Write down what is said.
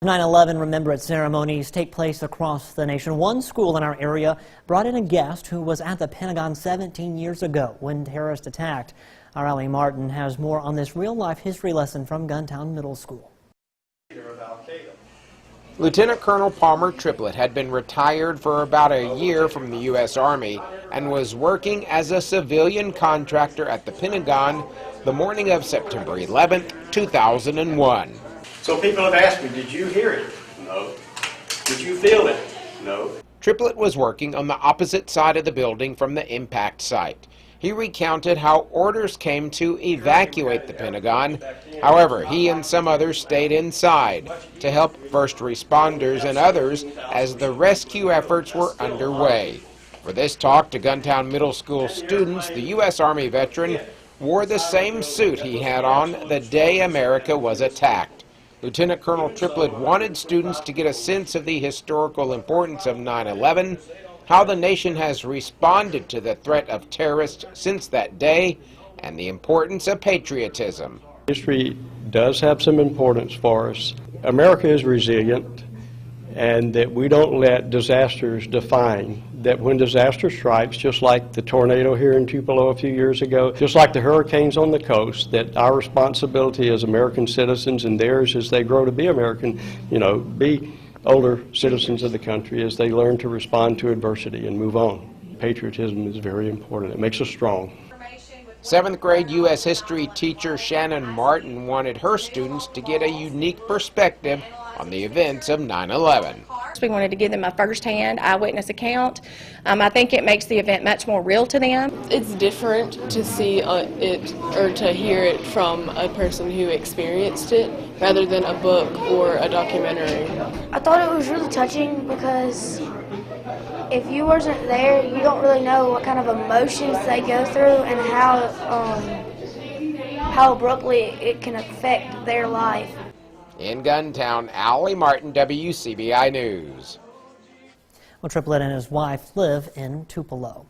9/11 remembrance ceremonies take place across the nation. One school in our area brought in a guest who was at the Pentagon 17 years ago when terrorists attacked. Our Allie Martin has more on this real-life history lesson from Guntown Middle School. Lieutenant Colonel Palmer Triplett had been retired for about a year from the U.S. Army and was working as a civilian contractor at the Pentagon the morning of September 11, 2001. So people have asked me, did you hear it? No. Did you feel it? No. Triplett was working on the opposite side of the building from the impact site. He recounted how orders came to evacuate the Pentagon. However, he and some others stayed inside to help first responders and others as the rescue efforts were underway. For this talk to Guntown Middle School students, the U.S. Army veteran wore the same suit he had on the day America was attacked. Lieutenant Colonel Triplett wanted students to get a sense of the historical importance of 9/11, how the nation has responded to the threat of terrorists since that day, and the importance of patriotism. History does have some importance for us. America is resilient, and that we don't let disasters define. That when disaster strikes, just like the tornado here in Tupelo a few years ago, just like the hurricanes on the coast, that our responsibility as American citizens and theirs as they grow to be American, be older citizens of the country as they learn to respond to adversity and move on. Patriotism is very important. It makes us strong. 7th grade U.S. history teacher Shannon Martin wanted her students to get a unique perspective on the events of 9/11. We wanted to give them a first-hand eyewitness account. I think it makes the event much more real to them. It's different to see it or to hear it from a person who experienced it rather than a book or a documentary. I thought it was really touching because if you wasn't there, you don't really know what kind of emotions they go through and how abruptly it can affect their life. In Guntown, Allie Martin, WCBI News. Well, Triplett and his wife live in Tupelo.